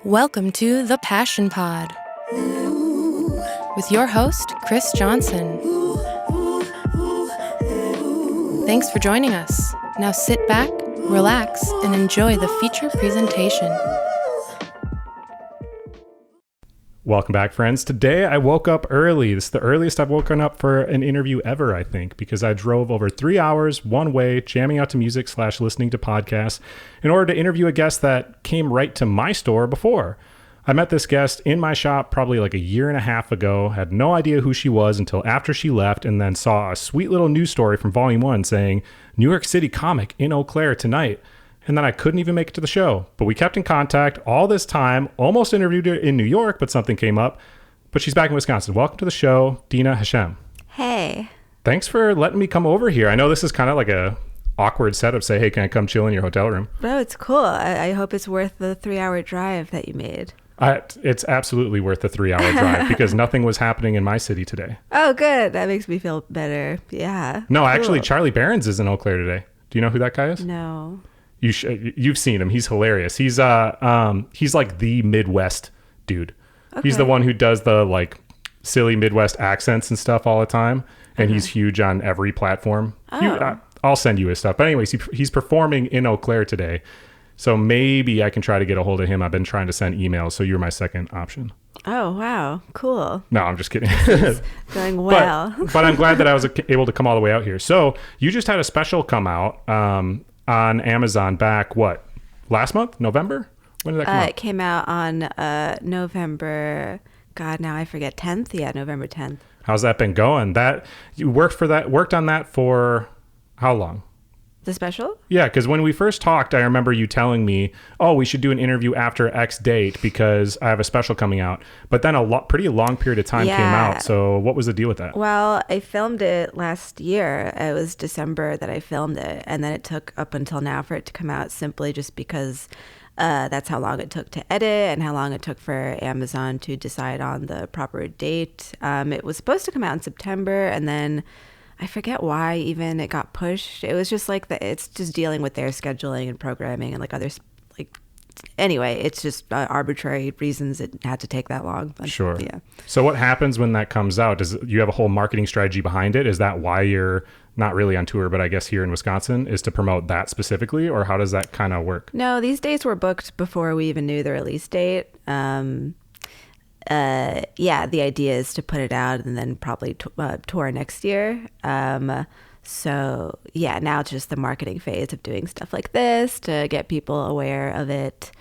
Welcome to The Passion Pod with your host, Chris Johnson. Thanks for joining us. Now sit back, relax, and enjoy the feature presentation. Welcome back, friends. Today I woke up early. This is the earliest I've woken up for an interview ever, I think, because I drove over 3 hours one way, jamming out to music / listening to podcasts in order to interview a guest that came right to my store before. I met this guest in my shop probably like a year and a half ago, had no idea who she was until after she left, and then saw a sweet little news story from Volume 1 saying, New York City comic in Eau Claire tonight. And then I couldn't even make it to the show. But we kept in contact all this time, almost interviewed her in New York, but something came up. But she's back in Wisconsin. Welcome to the show, Dina Hashem. Hey. Thanks for letting me come over here. I know this is kind of like a awkward setup. Say, hey, can I come chill in your hotel room? No, it's cool. I hope it's worth the 3-hour drive that you made. It's absolutely worth the 3-hour drive because nothing was happening in my city today. Oh, good. That makes me feel better. Yeah. No, cool. Actually, Charlie Barron's is in Eau Claire today. Do you know who that guy is? No. You've seen him. He's hilarious. He's like the Midwest dude. Okay. He's the one who does the like silly Midwest accents and stuff all the time, and he's huge on every platform. Oh. I'll send you his stuff. But anyways, he's performing in Eau Claire today, so maybe I can try to get a hold of him. I've been trying to send emails, so you're my second option. Oh, wow. Cool. No, I'm just kidding. Going well. But I'm glad that I was able to come all the way out here. So you just had a special come out on Amazon back, last month? November? When did that come out? It came out on November, God, now I forget, 10th? Yeah, November 10th. How's that been going? You worked on that for how long? The special? Yeah, because when we first talked, I remember you telling me, oh, we should do an interview after X date because I have a special coming out. But then pretty long period of time came out. So what was the deal with that? Well, I filmed it last year. It was December that I filmed it. And then it took up until now for it to come out simply just because that's how long it took to edit and how long it took for Amazon to decide on the proper date. It was supposed to come out in September, and then I forget why even it got pushed. It was just like it's just dealing with their scheduling and programming and like others. Anyway, it's just arbitrary reasons it had to take that long. But, sure. Yeah. So what happens when that comes out? You have a whole marketing strategy behind it? Is that why you're not really on tour, but I guess here in Wisconsin is to promote that specifically, or how does that kind of work? No, these dates were booked before we even knew the release date. The idea is to put it out and then probably tour next year. So yeah, now it's just the marketing phase of doing stuff like this to get people aware of it.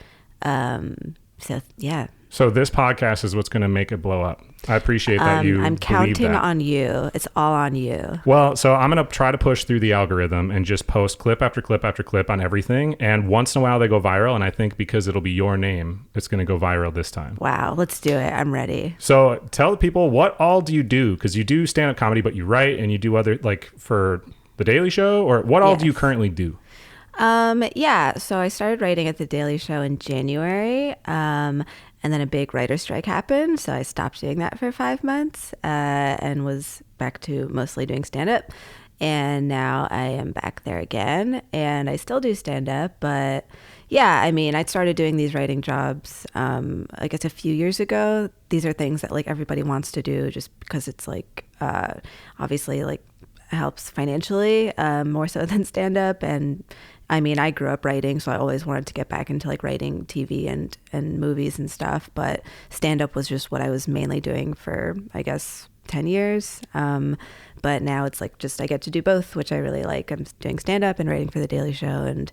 So yeah. So this podcast is what's going to make it blow up. I appreciate that I'm counting on you. It's all on you. Well, so I'm going to try to push through the algorithm and just post clip after clip after clip on everything. And once in a while they go viral. And I think because it'll be your name, it's going to go viral this time. Wow. Let's do it. I'm ready. So tell the people, what all do you do? Because you do stand-up comedy, but you write and you do other, like for The Daily Show, or what all do you currently do? So I started writing at The Daily Show in January. And then a big writer strike happened, so I stopped doing that for 5 months and was back to mostly doing stand-up. And now I am back there again, and I still do stand-up. But yeah, I mean, I started doing these writing jobs, I guess a few years ago. These are things that like everybody wants to do just because it's like obviously like helps financially more so than stand-up. And I mean, I grew up writing, so I always wanted to get back into like writing TV and movies and stuff. But stand-up was just what I was mainly doing for, I guess, 10 years. But now it's like just I get to do both, which I really like. I'm doing stand-up and writing for The Daily Show. And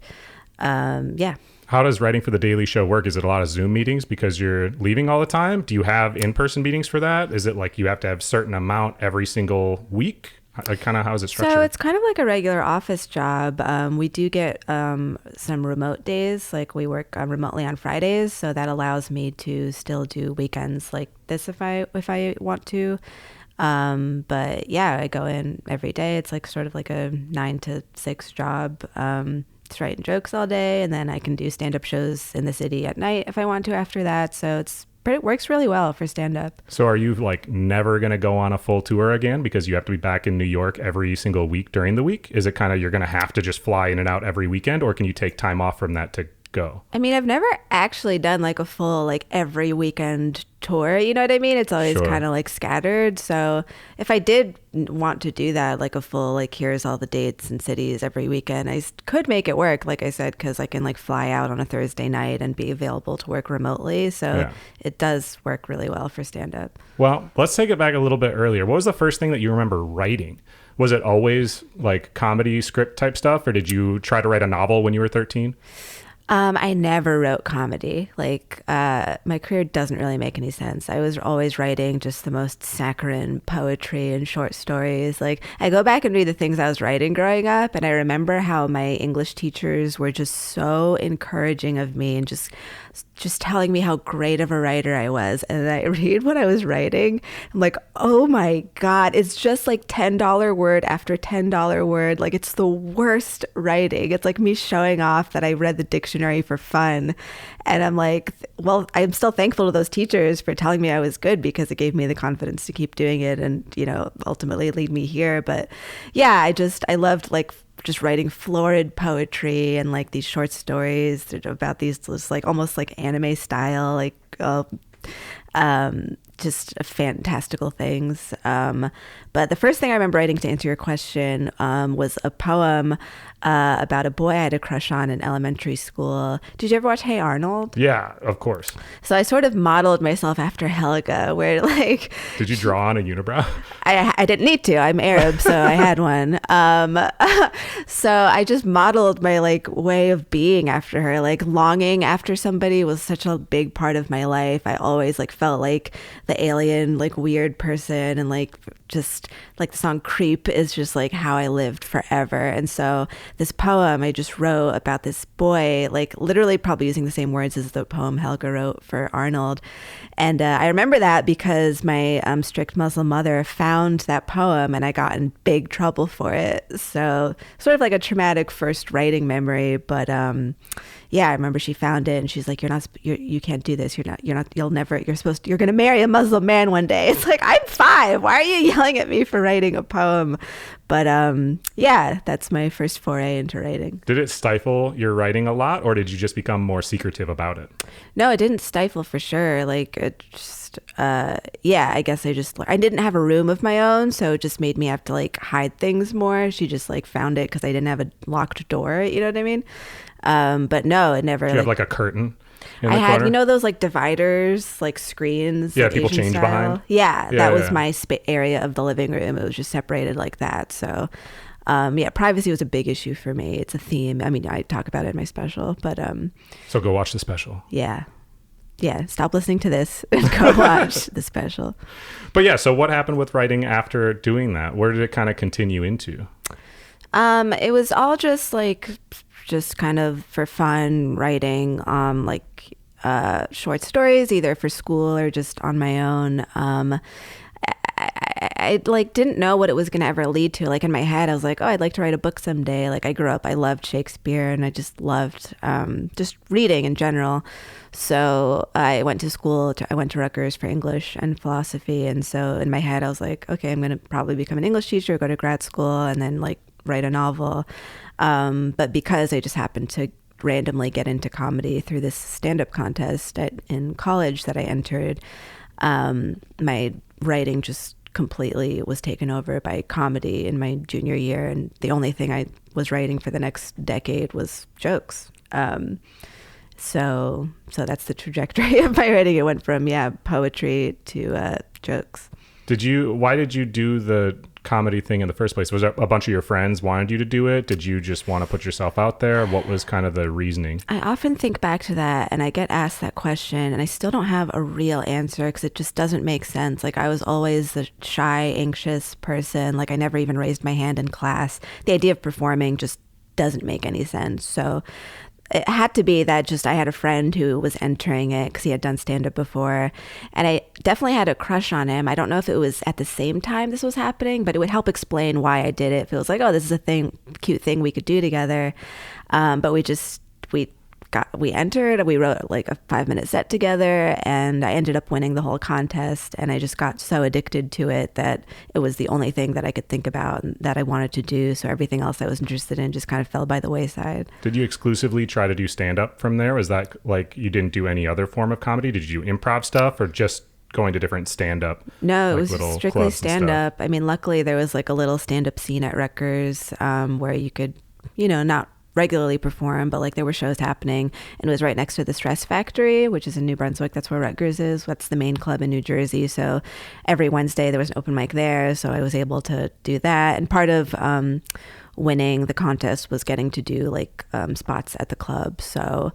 yeah. How does writing for The Daily Show work? Is it a lot of Zoom meetings because you're leaving all the time? Do you have in-person meetings for that? Is it like you have to have a certain amount every single week? Kind of how is it structured? So it's kind of like a regular office job. We do get some remote days, like we work remotely on Fridays, so that allows me to still do weekends like this if I want to. But yeah, I go in every day. It's like sort of like a 9 to 6 job. Just writing jokes all day, and then I can do stand-up shows in the city at night if I want to after that. So it works really well for stand-up. So are you like never going to go on a full tour again because you have to be back in New York every single week during the week? Is it kind of you're going to have to just fly in and out every weekend, or can you take time off from that to go? I mean, I've never actually done like a full, like every weekend tour. You know what I mean? It's always Sure. kind of like scattered. So if I did want to do that, like a full, like here's all the dates and cities every weekend, could make it work, like I said, because I can like fly out on a Thursday night and be available to work remotely. So Yeah. it does work really well for stand up. Well, let's take it back a little bit earlier. What was the first thing that you remember writing? Was it always like comedy script type stuff, or did you try to write a novel when you were 13? I never wrote comedy. Like, my career doesn't really make any sense. I was always writing just the most saccharine poetry and short stories. Like, I go back and read the things I was writing growing up, and I remember how my English teachers were just so encouraging of me and just telling me how great of a writer I was. And I read what I was writing. I'm like, oh my God, it's just like $10 word after $10 word. Like, it's the worst writing. It's like me showing off that I read the dictionary for fun. And I'm like, well, I'm still thankful to those teachers for telling me I was good, because it gave me the confidence to keep doing it and, you know, ultimately lead me here. But yeah, I loved like just writing florid poetry and like these short stories about these just like almost like anime style, like just fantastical things. But the first thing I remember writing, to answer your question, was a poem about a boy I had a crush on in elementary school. Did you ever watch Hey Arnold? Yeah, of course. So I sort of modeled myself after Helga, where like... Did you draw on a unibrow? I didn't need to. I'm Arab, so I had one. So I just modeled my like way of being after her. Like, longing after somebody was such a big part of my life. I always like felt like the alien, like weird person, and like just like the song Creep is just like how I lived forever. And so this poem I just wrote about this boy, like literally probably using the same words as the poem Helga wrote for Arnold. And I remember that because my strict Muslim mother found that poem, and I got in big trouble for it. So sort of like a traumatic first writing memory. But yeah, I remember she found it and she's like, you can't do this. You're going to marry a Muslim man one day. It's like, I'm 5. Why are you yelling at me for writing a poem? But yeah, that's my first foray into writing. Did it stifle your writing a lot, or did you just become more secretive about it? No, it didn't stifle for sure. Like, it just, yeah, I guess I didn't have a room of my own, so it just made me have to like hide things more. She just like found it because I didn't have a locked door, you know what I mean? But no, it never. Did you have like a curtain in I the had, corner? you know, those like dividers, like screens. Yeah, like people Asian change style? behind. Yeah, Yeah, that was yeah. my area of the living room. It was just separated like that. So, yeah, privacy was a big issue for me. It's a theme. I mean, I talk about it in my special, but So go watch the special. yeah. Stop listening to this and go watch the special. But yeah, so what happened with writing after doing that? Where did it kind of continue into? It was all just kind of for fun, writing like short stories, either for school or just on my own. I like didn't know what it was going to ever lead to. Like in my head, I was like, oh, I'd like to write a book someday. Like I loved Shakespeare, and I just loved just reading in general. So I went to school. I went to Rutgers for English and philosophy. And so in my head, I was like, okay, I'm going to probably become an English teacher, go to grad school, and then like write a novel. But because I just happened to randomly get into comedy through this stand-up contest in college that I entered, my writing just completely was taken over by comedy in my junior year, and the only thing I was writing for the next decade was jokes. So that's the trajectory of my writing. It went from poetry to jokes. Why did you do the comedy thing in the first place? Was it a bunch of your friends wanted you to do it? Did you just want to put yourself out there? What was kind of the reasoning? I often think back to that, and I get asked that question, and I still don't have a real answer because it just doesn't make sense. Like, I was always the shy, anxious person. Like, I never even raised my hand in class. The idea of performing just doesn't make any sense. So it had to be that just I had a friend who was entering it because he had done stand-up before, and I definitely had a crush on him. I don't know if it was at the same time this was happening, but it would help explain why I did it. If it was like, oh, this is a cute thing we could do together, but we we entered, we wrote like a 5-minute set together, and I ended up winning the whole contest. And I just got so addicted to it that it was the only thing that I could think about and that I wanted to do. So everything else I was interested in just kind of fell by the wayside. Did you exclusively try to do stand-up from there? Was that like you didn't do any other form of comedy? Did you do improv stuff or just going to different stand-up? No, it like was little strictly clubs and stuff? stand-up. I mean, luckily there was like a little stand-up scene at Rutgers where you could, not regularly perform, but like there were shows happening, and it was right next to the Stress Factory, which is in New Brunswick. That's where Rutgers is. That's the main club in New Jersey. So every Wednesday there was an open mic there. So I was able to do that. And part of winning the contest was getting to do like spots at the club. So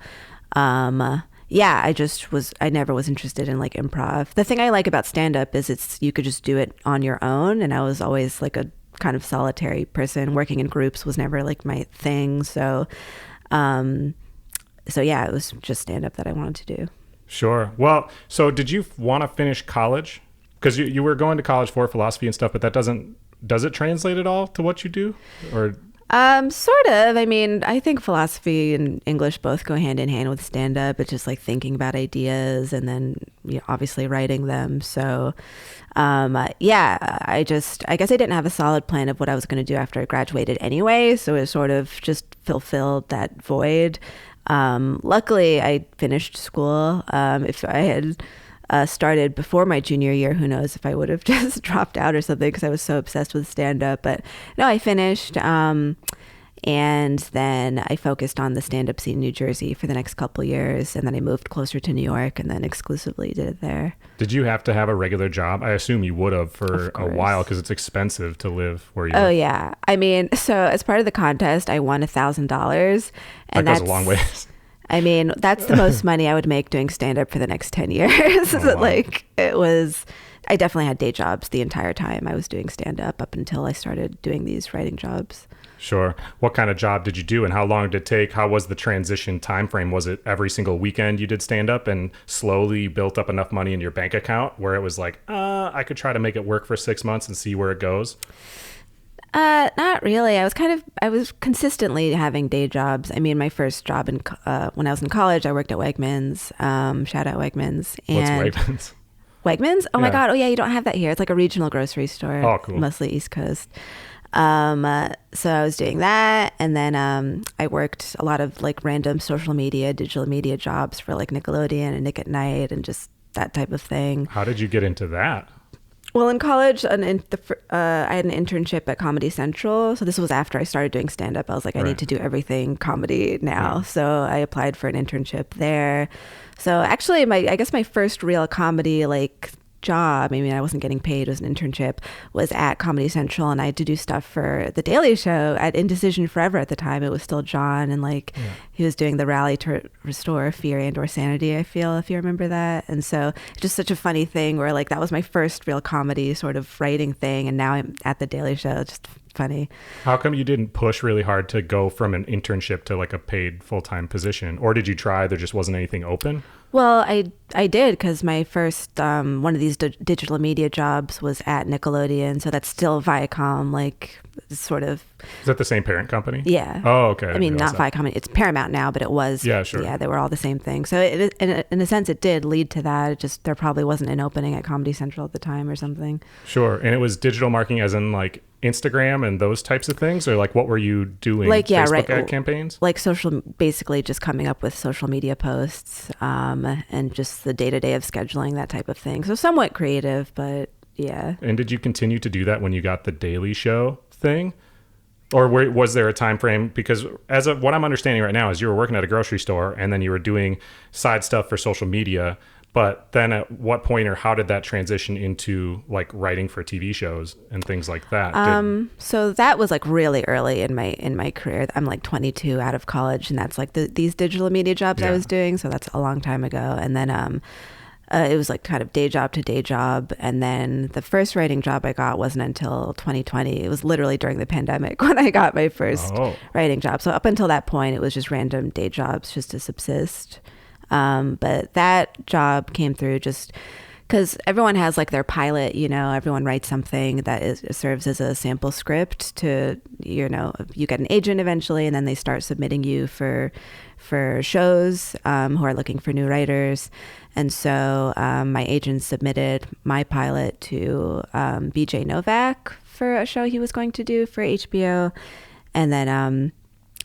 yeah, I never was interested in like improv. The thing I like about stand-up is you could just do it on your own. And I was always like a kind of solitary person. Working in groups was never like my thing. So yeah, it was just stand-up that I wanted to do. Sure. Well, so did you want to finish college? Because you were going to college for philosophy and stuff, but does it translate at all to what you do? Or sort of. I mean, I think philosophy and English both go hand in hand with stand-up. It's just like thinking about ideas and then obviously writing them. So yeah, I guess I didn't have a solid plan of what I was going to do after I graduated anyway. So it sort of just fulfilled that void. Luckily, I finished school. If I had started before my junior year, who knows if I would have just dropped out or something because I was so obsessed with stand-up. But no, I finished. And then I focused on the stand-up scene in New Jersey for the next couple of years. And then I moved closer to New York and then exclusively did it there. Did you have to have a regular job? I assume you would have for a while because it's expensive to live where you live. Oh, yeah. I mean, so as part of the contest, I won $1,000. And that goes a long ways. I mean, that's the most money I would make doing stand-up for the next 10 years. Oh, wow. Like, I definitely had day jobs the entire time I was doing stand-up up until I started doing these writing jobs. Sure. What kind of job did you do and how long did it take? How was the transition time frame? Was it every single weekend you did stand-up and slowly built up enough money in your bank account where it was like, I could try to make it work for 6 months and see where it goes? Not really. I was consistently having day jobs. I mean, my first job when I was in college, I worked at Wegmans. Shout out Wegmans. And What's Wegmans? Wegmans? Oh my Yeah. God. Oh yeah, you don't have that here. It's like a regional grocery store. Oh, cool. Mostly East Coast. So I was doing that, and then I worked a lot of like random social media, digital media jobs for like Nickelodeon and Nick at Night and just that type of thing. How did you get into that? Well, in college, I had an internship at Comedy Central. So this was after I started doing stand-up. I was like, I Right. need to do everything comedy now. Yeah. So I applied for an internship there. So actually, I guess my first real comedy like job, I mean, I wasn't getting paid, it was an internship, was at Comedy Central, and I had to do stuff for The Daily Show at Indecision Forever at the time. It was still John, and like he was doing the rally to restore fear and or sanity, I feel, if you remember that. And so just such a funny thing where like that was my first real comedy sort of writing thing, and now I'm at The Daily Show. It's just funny. How come you didn't push really hard to go from an internship to like a paid full-time position? Or did you try, there just wasn't anything open? Well, I did, because my first one of these digital media jobs was at Nickelodeon, so that's still Viacom, like sort of. Is that the same parent company? Yeah. Oh, okay. I mean, not Viacom, it's Paramount now, but it was. Yeah, sure. Yeah, they were all the same thing. So in a sense, it did lead to that. It just, there probably wasn't an opening at Comedy Central at the time or something. Sure. And it was digital marketing as in like Instagram and those types of things? Or like what were you doing? Like, yeah, Facebook right. ad campaigns? Like basically just coming up with social media posts and just the day-to-day of scheduling, that type of thing. So somewhat creative, but yeah. And did you continue to do that when you got the Daily Show thing? Or was there a time frame? Because what I'm understanding right now is you were working at a grocery store and then you were doing side stuff for social media. But then at what point or how did that transition into like writing for TV shows and things like that? So that was like really early in my career. I'm like 22 out of college, and that's like these digital media jobs I was doing. So that's a long time ago. And then it was like kind of day job to day job. And then the first writing job I got wasn't until 2020. It was literally during the pandemic when I got my first writing job. So up until that point, it was just random day jobs just to subsist. But that job came through just because everyone has like their pilot, everyone writes something that serves as a sample script to, you get an agent eventually, and then they start submitting you for shows who are looking for new writers. And so my agent submitted my pilot to BJ Novak for a show he was going to do for HBO. And then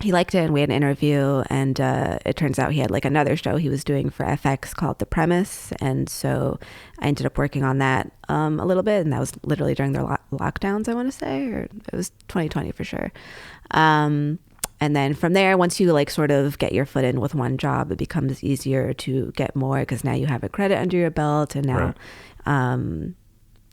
he liked it, and we had an interview, and it turns out he had like another show he was doing for FX called The Premise. And so I ended up working on that a little bit, and that was literally during their lockdowns, I want to say, or it was 2020 for sure. And then from there, once you like sort of get your foot in with one job, it becomes easier to get more, because now you have a credit under your belt, and now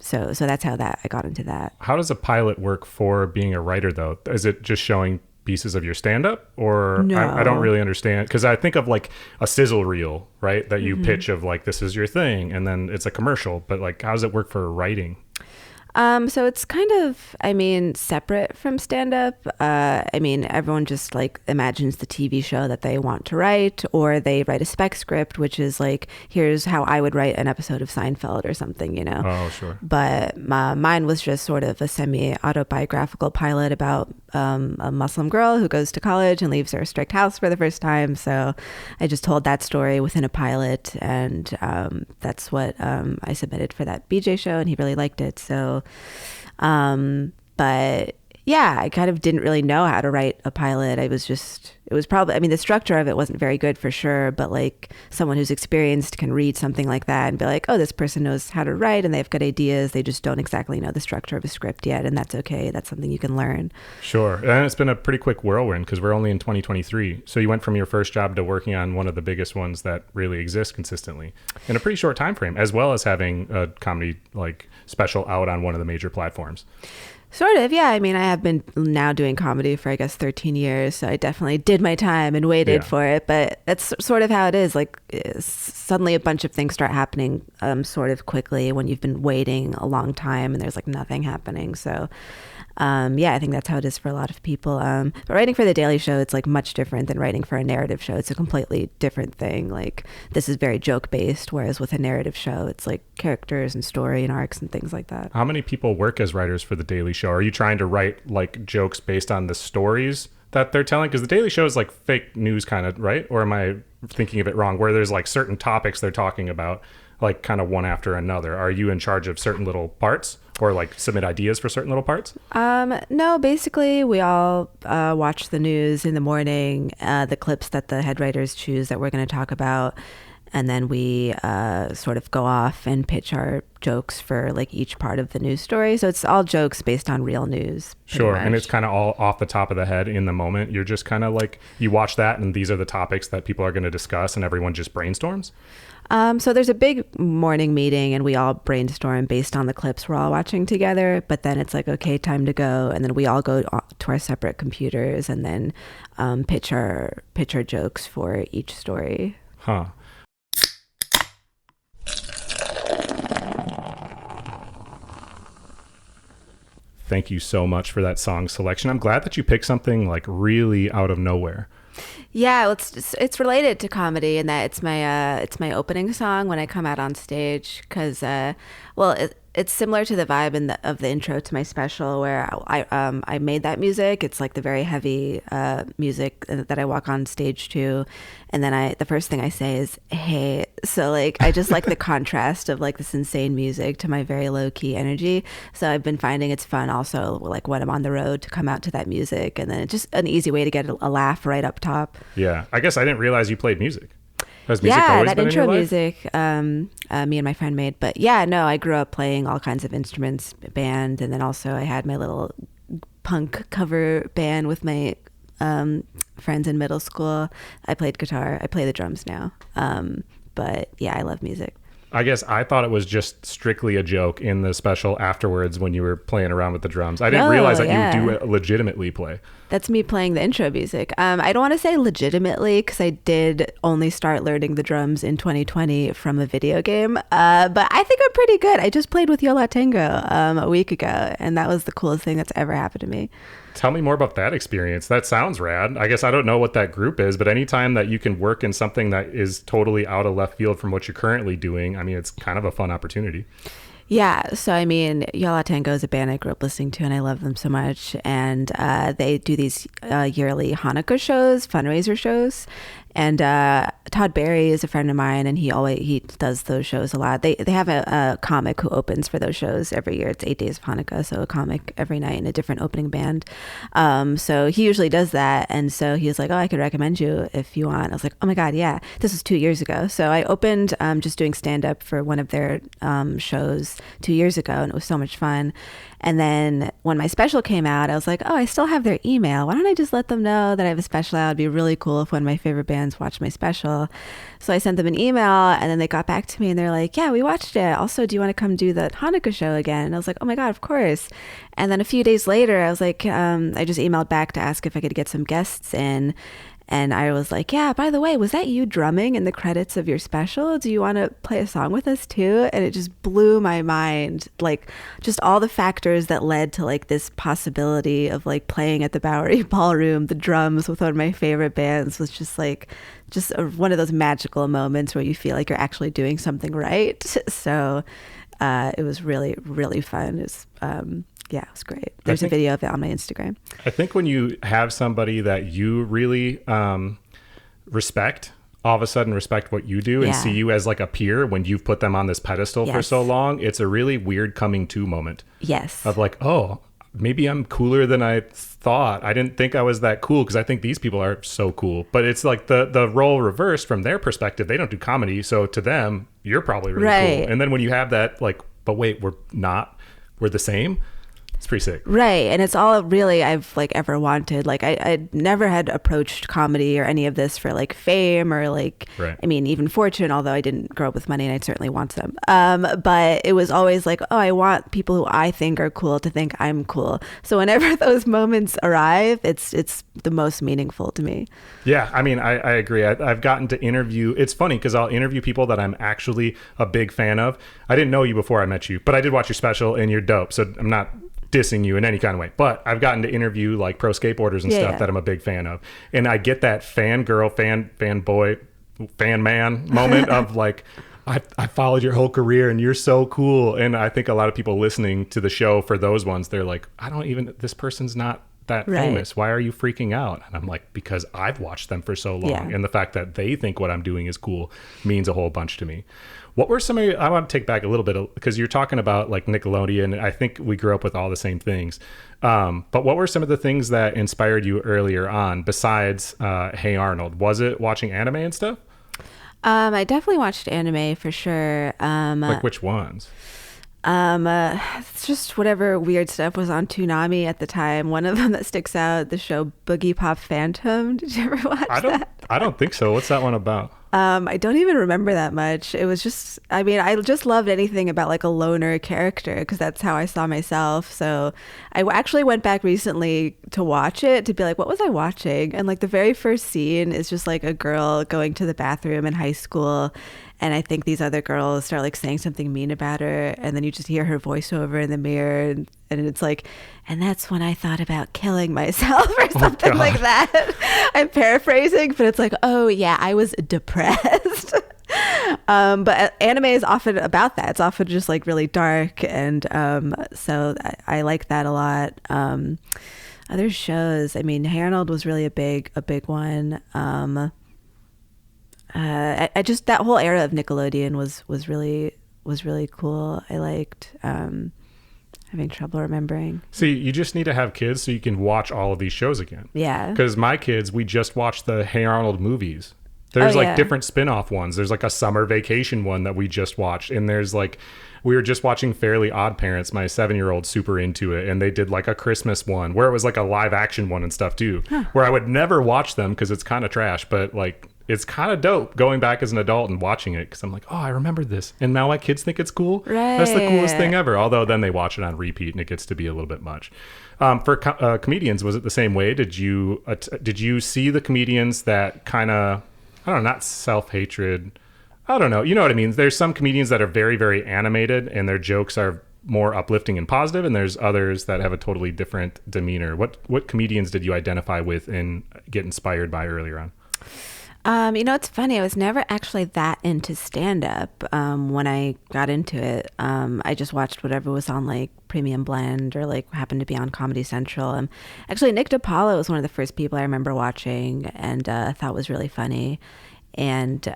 so that's how I got into that. How does a pilot work for being a writer, though? Is it just showing pieces of your stand-up, or No. I don't really understand, because I think of like a sizzle reel, right, that you pitch of like, this is your thing, and then it's a commercial, but like, how does it work for writing? So it's kind of, separate from stand-up. Everyone just like imagines the TV show that they want to write, or they write a spec script, which is like, here's how I would write an episode of Seinfeld or something, Oh, sure. But mine was just sort of a semi-autobiographical pilot about a Muslim girl who goes to college and leaves her strict house for the first time. So I just told that story within a pilot, and that's what I submitted for that BJ show, and he really liked it. So but yeah, I kind of didn't really know how to write a pilot. It was probably, the structure of it wasn't very good for sure, but like someone who's experienced can read something like that and be like, oh, this person knows how to write and they have good ideas. They just don't exactly know the structure of a script yet. And that's okay. That's something you can learn. Sure. And it's been a pretty quick whirlwind, because we're only in 2023. So you went from your first job to working on one of the biggest ones that really exists consistently in a pretty short time frame, as well as having a comedy like special out on one of the major platforms. Sort of, yeah. I have been now doing comedy for, I guess, 13 years. So I definitely did my time and waited for it. But that's sort of how it is. Like, suddenly a bunch of things start happening sort of quickly when you've been waiting a long time and there's like nothing happening. So I think that's how it is for a lot of people. But writing for The Daily Show, it's like much different than writing for a narrative show. It's a completely different thing. Like, this is very joke based, whereas with a narrative show, it's like characters and story and arcs and things like that. How many people work as writers for The Daily Show? Are you trying to write like jokes based on the stories that they're telling? Because The Daily Show is like fake news kind of, right? Or am I thinking of it wrong? Where there's like certain topics they're talking about, like kind of one after another. Are you in charge of certain little parts, or like submit ideas for certain little parts? No, basically we all watch the news in the morning, the clips that the head writers choose that we're going to talk about. And then we sort of go off and pitch our jokes for like each part of the news story. So it's all jokes based on real news. Sure. Much. And it's kind of all off the top of the head in the moment. You're just kind of like, you watch that and these are the topics that people are going to discuss, and everyone just brainstorms? So there's a big morning meeting and we all brainstorm based on the clips we're all watching together. But then it's like, okay, time to go. And then we all go to our separate computers and then pitch our jokes for each story. Huh. Thank you so much for that song selection. I'm glad that you picked something like really out of nowhere. Yeah, well, it's related to comedy in that it's my opening song when I come out on stage, because it's similar to the vibe of the intro to my special, where I made that music. It's like the very heavy music that I walk on stage to, and then the first thing I say is "Hey." So like I just like the contrast of like this insane music to my very low key energy. So I've been finding it's fun also, like when I'm on the road, to come out to that music, and then it's just an easy way to get a laugh right up top. Yeah, I guess I didn't realize you played music. Has music always that been intro in your life? music me and my friend made. But yeah, no, I grew up playing all kinds of instruments, band, and then also I had my little punk cover band with my friends in middle school. I played guitar. I play the drums now. But yeah, I love music. I guess I thought it was just strictly a joke in the special afterwards when you were playing around with the drums. I didn't realize that you do legitimately play. That's me playing the intro music. I don't want to say legitimately, because I did only start learning the drums in 2020 from a video game. But I think I'm pretty good. I just played with Yo La Tengo a week ago, and that was the coolest thing that's ever happened to me. Tell me more about that experience. That sounds rad. I guess I don't know what that group is, but anytime that you can work in something that is totally out of left field from what you're currently doing, I mean, it's kind of a fun opportunity. Yeah, so I mean, Yo La Tengo is a band I grew up listening to, and I love them so much. And they do these yearly Hanukkah shows, fundraiser shows. And Todd Barry is a friend of mine, and he does those shows a lot. They have a comic who opens for those shows every year. It's 8 days of Hanukkah, so a comic every night and a different opening band. So he usually does that, and so he was like, "Oh, I could recommend you if you want." I was like, "Oh my God, yeah!" This was 2 years ago. So I opened just doing stand up for one of their shows 2 years ago, and it was so much fun. And then when my special came out, I was like, oh, I still have their email. Why don't I just let them know that I have a special out? It'd be really cool if one of my favorite bands watched my special. So I sent them an email, and then they got back to me and they're like, yeah, we watched it. Also, do you want to come do the Hanukkah show again? And I was like, oh my God, of course. And then a few days later, I was like, I just emailed back to ask if I could get some guests in. And I was like, yeah, by the way, was that you drumming in the credits of your special? Do you want to play a song with us too? And it just blew my mind. Like just all the factors that led to like this possibility of like playing at the Bowery Ballroom, the drums with one of my favorite bands was just like, one of those magical moments where you feel like you're actually doing something right. So it was really, really fun. It was, yeah, it was great. There's a video of it on my Instagram. I think when you have somebody that you really respect, all of a sudden respect what you do and see you as like a peer when you've put them on this pedestal for so long, it's a really weird coming to moment. Yes. Of like, oh, maybe I'm cooler than I thought. I didn't think I was that cool because I think these people are so cool. But it's like the role reversed from their perspective. They don't do comedy. So to them, you're probably really cool. And then when you have that, like, but wait, we're the same. It's pretty sick. Right. And it's all really I've like ever wanted. Like I never had approached comedy or any of this for like fame or like, I mean, even fortune, although I didn't grow up with money and I certainly want some. But it was always like, oh, I want people who I think are cool to think I'm cool. So whenever those moments arrive, it's the most meaningful to me. Yeah. I mean, I agree. I've gotten to interview. It's funny because I'll interview people that I'm actually a big fan of. I didn't know you before I met you, but I did watch your special and you're dope. So I'm not dissing you in any kind of way, but I've gotten to interview like pro skateboarders and stuff that I'm a big fan of, and I get that fangirl, fanboy, fan man moment of like, I followed your whole career and you're so cool. And I think a lot of people listening to the show for those ones, they're like, this person's not that famous. Why are you freaking out? And I'm like, because I've watched them for so long, and the fact that they think what I'm doing is cool means a whole bunch to me. What were some of I want to take back a little bit because you're talking about like Nickelodeon. I think we grew up with all the same things. But what were some of the things that inspired you earlier on besides Hey Arnold? Was it watching anime and stuff? I definitely watched anime for sure. Like which ones? It's just whatever weird stuff was on Toonami at the time. One of them that sticks out, the show Boogie Pop Phantom. Did you ever watch that? I don't think so. What's that one about? I don't even remember that much. It was just, I mean, I just loved anything about like a loner character because that's how I saw myself. So I actually went back recently to watch it to be like, what was I watching? And like the very first scene is just like a girl going to the bathroom in high school. And I think these other girls start like saying something mean about her. And then you just hear her voiceover in the mirror. And it's like, and that's when I thought about killing myself or something like that. I'm paraphrasing, but it's like, oh yeah, I was depressed. But anime is often about that. It's often just like really dark. And so I like that a lot. Other shows, I mean, Hey Arnold was really a big one. I just, that whole era of Nickelodeon was really cool. I liked, having trouble remembering. See, you just need to have kids so you can watch all of these shows again. Yeah. Because my kids, we just watched the Hey Arnold movies. There's different spin-off ones. There's like a summer vacation one that we just watched. And there's like, we were just watching Fairly Odd Parents. My 7-year-old's super into it. And they did like a Christmas one where it was like a live action one and stuff too. Where I would never watch them because it's kind of trash. But like, it's kind of dope going back as an adult and watching it because I'm like, oh, I remember this. And now my kids think it's cool. Right. That's the coolest thing ever. Although then they watch it on repeat and it gets to be a little bit much. For comedians, was it the same way? Did you see the comedians that kind of, I don't know, not self-hatred. I don't know. You know what I mean? There's some comedians that are very, very animated and their jokes are more uplifting and positive, and there's others that have a totally different demeanor. What comedians did you identify with and get inspired by earlier on? It's funny. I was never actually that into stand-up when I got into it. I just watched whatever was on like Premium Blend or like happened to be on Comedy Central. Actually, Nick DiPaolo was one of the first people I remember watching and thought was really funny. And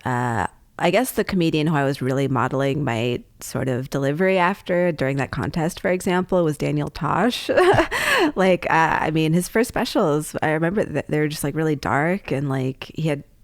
I guess the comedian who I was really modeling my sort of delivery after during that contest, for example, was Daniel Tosh. His first specials, I remember that they were just like really dark and like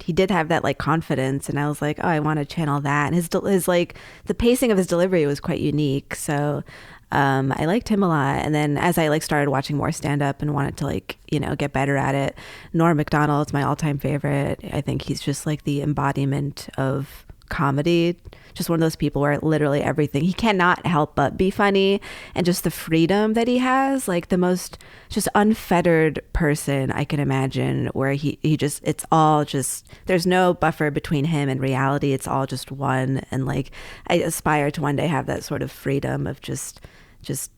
he did have that like confidence, and I was like, oh, I want to channel that. And his like the pacing of his delivery was quite unique. So I liked him a lot. And then as I like started watching more stand up and wanted to like, get better at it, Norm Macdonald's my all-time favorite. I think he's just like the embodiment of comedy, just one of those people where literally everything, he cannot help but be funny, and just the freedom that he has, like the most just unfettered person I can imagine, where he just, it's all just, there's no buffer between him and reality. It's all just one. And like I aspire to one day have that sort of freedom of just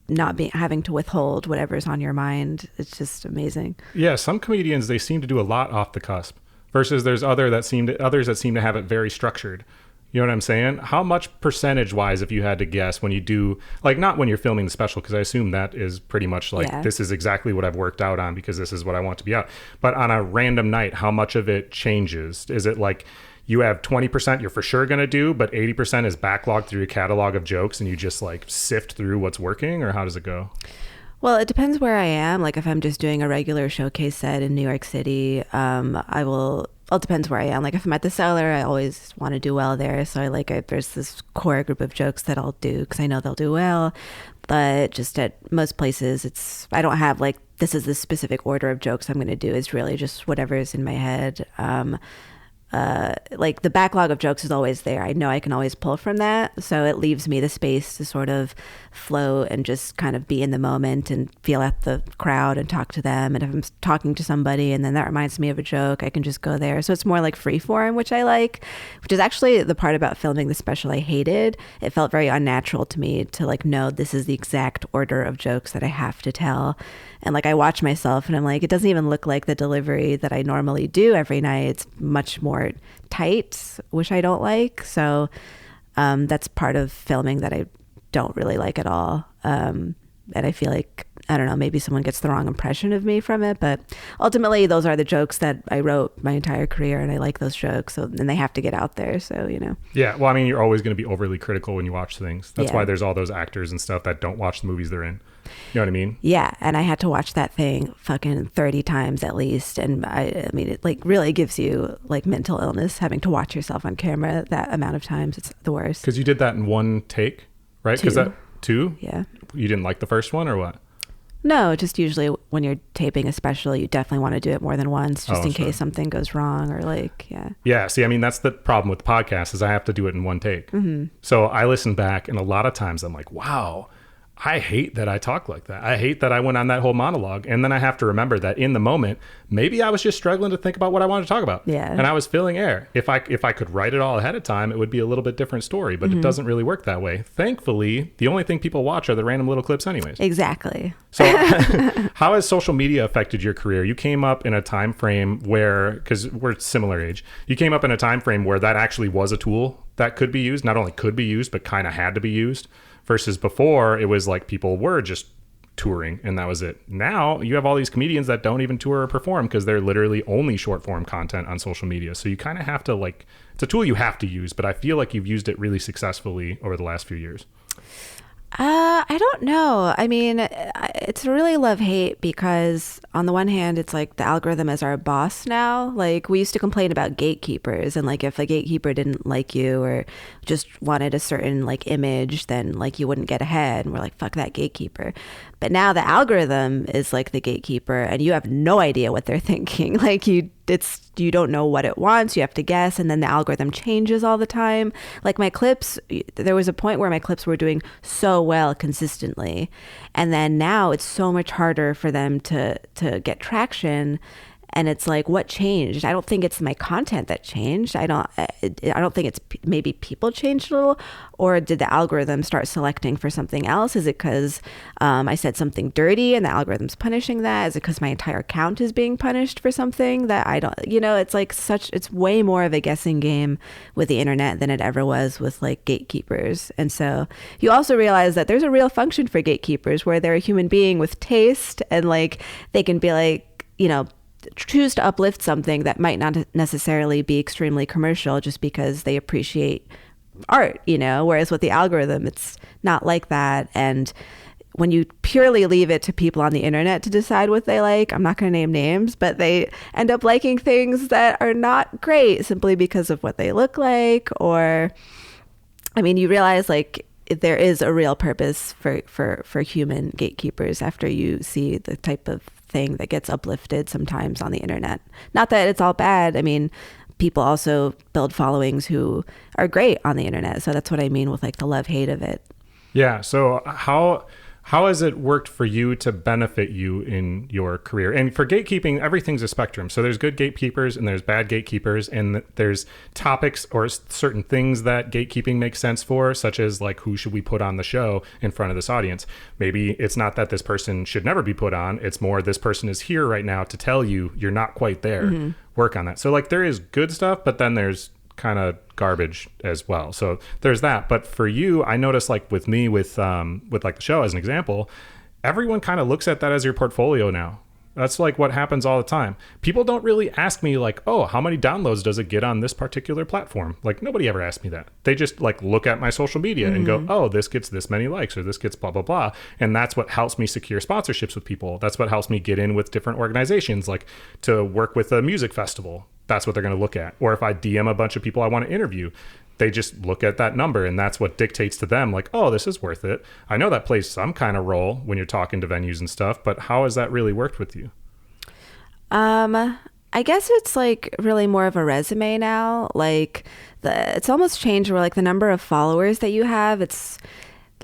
not having to withhold whatever's on your mind. It's just amazing. Yeah, some comedians, they seem to do a lot off the cusp versus there's others that seem to have it very structured. You know what I'm saying? How much percentage wise, if you had to guess, when you do, like, not when you're filming the special, because I assume that is pretty much like, This is exactly what I've worked out on because this is what I want to be out. But on a random night, how much of it changes? Is it like you have 20% you're for sure going to do, but 80% is backlogged through your catalog of jokes and you just like sift through what's working, or how does it go? Well, it depends where I am. Like if I'm just doing a regular showcase set in New York City, it depends where I am. Like if I'm at the Cellar, I always want to do well there. So there's this core group of jokes that I'll do because I know they'll do well. But just at most places, I don't have like, this is the specific order of jokes I'm going to do. It's really just whatever is in my head. Like the backlog of jokes is always there. I know I can always pull from that. So it leaves me the space to sort of flow and just kind of be in the moment and feel at the crowd and talk to them. And if I'm talking to somebody and then that reminds me of a joke, I can just go there. So it's more like free form, which I like, which is actually the part about filming the special I hated. It felt very unnatural to me to like, know this is the exact order of jokes that I have to tell. And like I watch myself and I'm like, it doesn't even look like the delivery that I normally do every night. It's much more tight, which I don't like. So that's part of filming that I don't really like at all. And I feel like, I don't know, maybe someone gets the wrong impression of me from it. But ultimately, those are the jokes that I wrote my entire career, and I like those jokes. So then they have to get out there. So, Yeah. Well, I mean, you're always going to be overly critical when you watch things. That's why there's all those actors and stuff that don't watch the movies they're in. You know what I mean? Yeah. And I had to watch that thing fucking 30 times at least. And I mean, it like really gives you like mental illness having to watch yourself on camera that amount of times. It's the worst. Because you did that in one take, right? Because two? Yeah. You didn't like the first one or what? No, just usually when you're taping a special, you definitely want to do it more than once just in case something goes wrong or like, yeah. Yeah. See, I mean, that's the problem with the podcast is I have to do it in one take. Mm-hmm. So I listen back and a lot of times I'm like, wow, I hate that I talk like that. I hate that I went on that whole monologue. And then I have to remember that in the moment, maybe I was just struggling to think about what I wanted to talk about. Yeah. And I was filling air. If I could write it all ahead of time, it would be a little bit different story, but it doesn't really work that way. Thankfully, the only thing people watch are the random little clips anyways. Exactly. So how has social media affected your career? You came up in a time frame where, because we're similar age, you came up in a time frame where that actually was a tool that could be used, not only could be used, but kind of had to be used. Versus before, it was like people were just touring and that was it. Now you have all these comedians that don't even tour or perform because they're literally only short form content on social media. So you kind of have to like, it's a tool you have to use, but I feel like you've used it really successfully over the last few years. I don't know. I mean, it's really love-hate because on the one hand, it's like the algorithm is our boss now. Like we used to complain about gatekeepers and like if a gatekeeper didn't like you or just wanted a certain like image, then like you wouldn't get ahead. And we're like, fuck that gatekeeper. But now the algorithm is like the gatekeeper and you have no idea what they're thinking. Like you don't know what it wants. You have to guess. And then the algorithm changes all the time. Like my clips, there was a point where my clips were doing so well consistently. And then now it's so much harder for them to get traction. And it's like, what changed? I don't think it's my content that changed. I don't think it's maybe people changed a little, or did the algorithm start selecting for something else? Is it because I said something dirty and the algorithm's punishing that? Is it because my entire account is being punished for something that I don't, it's like it's way more of a guessing game with the internet than it ever was with like gatekeepers. And so you also realize that there's a real function for gatekeepers where they're a human being with taste, and like they can be like, choose to uplift something that might not necessarily be extremely commercial just because they appreciate art, whereas with the algorithm, it's not like that. And when you purely leave it to people on the internet to decide what they like, I'm not going to name names, but they end up liking things that are not great simply because of what they look like. Or, you realize like there is a real purpose for human gatekeepers after you see the type of thing that gets uplifted sometimes on the internet. Not that it's all bad. People also build followings who are great on the internet. So that's what I mean with like the love-hate of it. Yeah. So how has it worked for you to benefit you in your career? And for gatekeeping, everything's a spectrum. So there's good gatekeepers and there's bad gatekeepers, and there's topics or certain things that gatekeeping makes sense for, such as like, who should we put on the show in front of this audience? Maybe it's not that this person should never be put on. It's more this person is here right now to tell you you're not quite there. Mm-hmm. Work on that. So like there is good stuff, but then there's kind of garbage as well. So there's that. But for you, I noticed like with me, with like the show as an example, everyone kind of looks at that as your portfolio now. That's like what happens all the time. People don't really ask me like, oh, how many downloads does it get on this particular platform? Like nobody ever asked me that. They just like look at my social media and go, oh, this gets this many likes, or this gets blah, blah, blah. And that's what helps me secure sponsorships with people. That's what helps me get in with different organizations, like to work with a music festival. That's what they're going to look at. Or if I DM a bunch of people I want to interview, they just look at that number, and that's what dictates to them like, oh, this is worth it. I know that plays some kind of role when you're talking to venues and stuff, but how has that really worked with you? I guess it's like really more of a resume now. Like it's almost changed where like the number of followers that you have, it's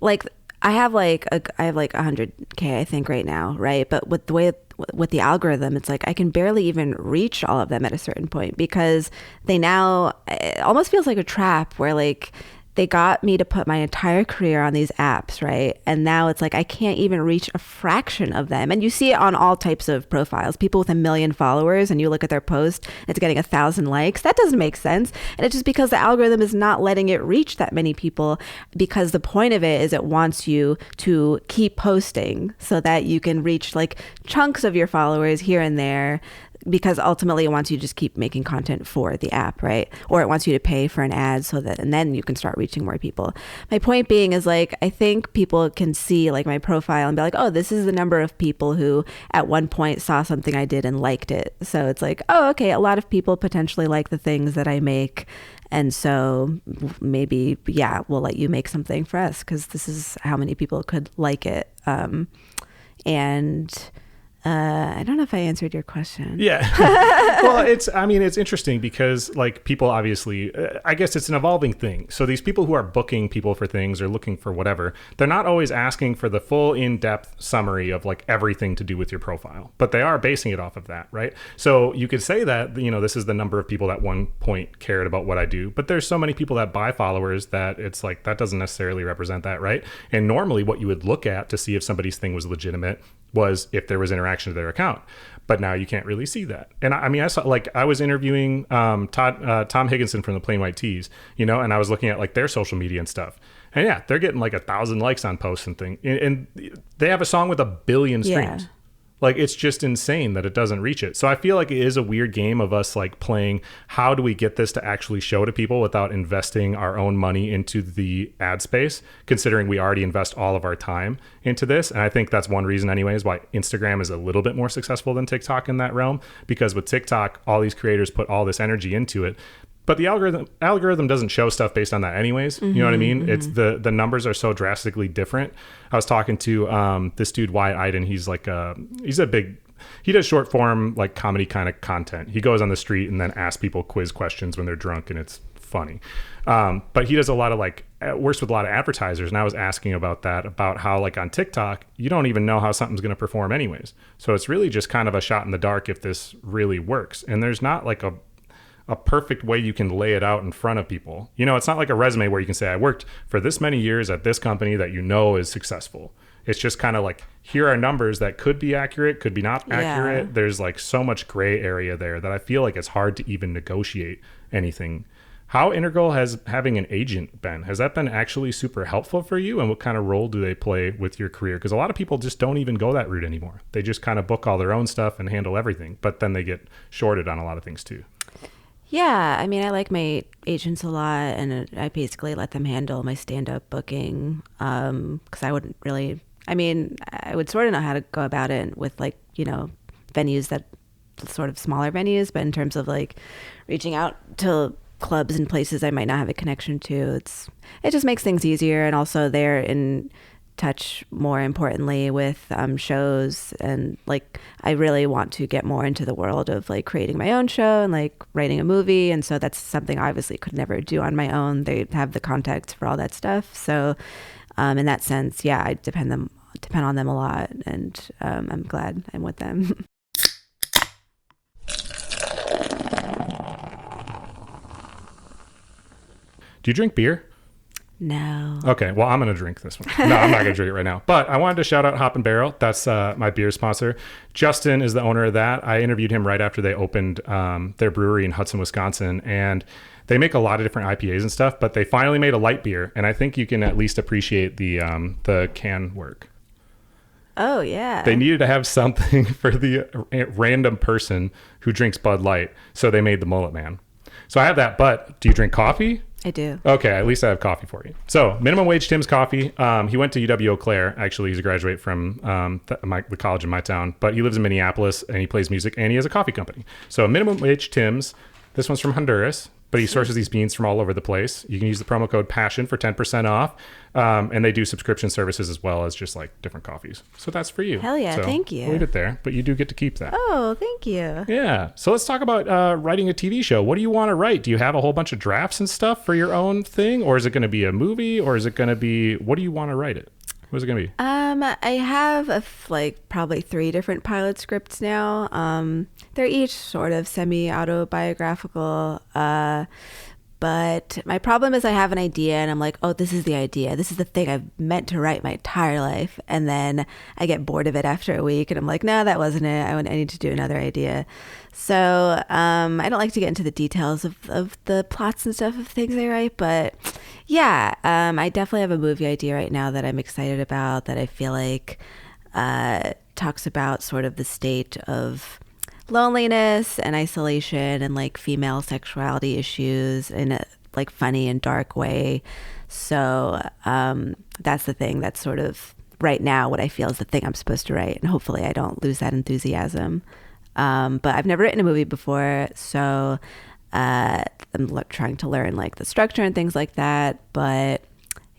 like I have like 100K I think right now, right? But with the way with the algorithm, it's like I can barely even reach all of them at a certain point, because it almost feels like a trap where like they got me to put my entire career on these apps, right? And now it's like I can't even reach a fraction of them. And you see it on all types of profiles. People with 1 million followers, and you look at their post, it's getting 1,000 likes. That doesn't make sense. And it's just because the algorithm is not letting it reach that many people, because the point of it is it wants you to keep posting so that you can reach like chunks of your followers here and there, because ultimately it wants you to just keep making content for the app, right? Or it wants you to pay for an ad and then you can start reaching more people. My point being is like, I think people can see like my profile and be like, oh, this is the number of people who at one point saw something I did and liked it. So it's like, oh, okay, a lot of people potentially like the things that I make. And so maybe, yeah, we'll let you make something for us because this is how many people could like it. I don't know if I answered your question. Yeah. Well, it's interesting because like people obviously, I guess it's an evolving thing. So these people who are booking people for things or looking for whatever, they're not always asking for the full in-depth summary of like everything to do with your profile, but they are basing it off of that, right? So you could say that, this is the number of people that one point cared about what I do, but there's so many people that buy followers that it's like, that doesn't necessarily represent that, right? And normally what you would look at to see if somebody's thing was legitimate was if there was interaction to their account. But now you can't really see that. And I saw, like, I was interviewing Tom Higginson from the Plain White Tees, and I was looking at like their social media and stuff. And yeah, they're getting like 1,000 likes on posts and things. And they have a song with 1 billion streams. Yeah. Like, it's just insane that it doesn't reach it. So I feel like it is a weird game of us like playing, how do we get this to actually show to people without investing our own money into the ad space, considering we already invest all of our time into this. And I think that's one reason anyways why Instagram is a little bit more successful than TikTok in that realm, because with TikTok, all these creators put all this energy into it. But the algorithm doesn't show stuff based on that anyways. You know what I mean? Mm-hmm. It's the numbers are so drastically different. I was talking to this dude, Wyatt Iden. He's like he does short form like comedy kind of content. He goes on the street and then asks people quiz questions when they're drunk, and it's funny. But he does a lot of like works with a lot of advertisers, and I was asking about that, about how like on TikTok you don't even know how something's going to perform anyways, so it's really just kind of a shot in the dark if this really works, and there's not like a perfect way you can lay it out in front of people. You know, it's not like a resume where you can say I worked for this many years at this company that you know is successful. It's just kind of like, here are numbers that could be accurate, could be not accurate. Yeah. There's like so much gray area there that I feel like it's hard to even negotiate anything. How integral has having an agent been? Has that been actually super helpful for you? And what kind of role do they play with your career? Because a lot of people just don't even go that route anymore. They just kind of book all their own stuff and handle everything, but then they get shorted on a lot of things too. Yeah, I mean, I like my agents a lot, and I basically let them handle my stand-up booking, because I wouldn't really, I mean, I would sort of know how to go about it with like, you know, venues that sort of smaller venues, but in terms of like reaching out to clubs and places I might not have a connection to, it just makes things easier. And also they're in touch, more importantly, with shows, and like I really want to get more into the world of like creating my own show and like writing a movie, and so that's something I obviously could never do on my own. They have the contacts for all that stuff, so in that sense, yeah, I depend on them a lot, and I'm glad I'm with them. Do you drink beer? No. Okay, well, I'm going to drink this one. No, I'm not going to drink it right now. But I wanted to shout out Hop and Barrel. That's my beer sponsor. Justin is the owner of that. I interviewed him right after they opened their brewery in Hudson, Wisconsin. And they make a lot of different IPAs and stuff, but they finally made a light beer. And I think you can at least appreciate the can work. Oh, yeah. They needed to have something for the random person who drinks Bud Light. So they made the Mullet Man. So I have that, but do you drink coffee? I do. Okay, at least I have coffee for you. So, Minimum Wage Tim's Coffee. He went to UW Eau Claire. Actually, he's a graduate from the college in my town, but he lives in Minneapolis, and he plays music, and he has a coffee company. So, Minimum Wage Tim's. This one's from Honduras, but he sources these beans from all over the place. You can use the promo code PASSION for 10% off, and they do subscription services as well as just like different coffees. So that's for you. Hell yeah, so thank you. We'll leave it there, but you do get to keep that. Oh, thank you. Yeah. So let's talk about writing a TV show. What do you want to write? Do you have a whole bunch of drafts and stuff for your own thing, or is it going to be a movie, or is it going to be, what do you want to write it? What is it going to be? I have probably 3 different pilot scripts now. They're each sort of semi-autobiographical, but my problem is I have an idea and I'm like, oh, this is the idea. This is the thing I've meant to write my entire life. And then I get bored of it after a week and I'm like, no, that wasn't it. I need to do another idea. So I don't like to get into the details of the plots and stuff of things I write. But yeah, I definitely have a movie idea right now that I'm excited about, that I feel like talks about sort of the state of loneliness and isolation and like female sexuality issues in a like funny and dark way. So that's the thing that's sort of right now what I feel is the thing I'm supposed to write, and hopefully I don't lose that enthusiasm. But I've never written a movie before, so I'm trying to learn like the structure and things like that. But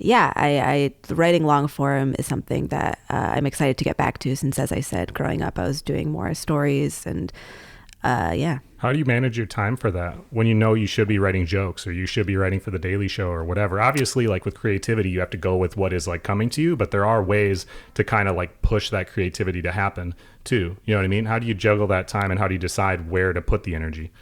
yeah, I writing long form is something that I'm excited to get back to, since, as I said, growing up, I was doing more stories, and yeah. How do you manage your time for that when you know you should be writing jokes, or you should be writing for The Daily Show or whatever? Obviously, like with creativity, you have to go with what is like coming to you, but there are ways to kind of like push that creativity to happen too. You know what I mean? How do you juggle that time, and how do you decide where to put the energy?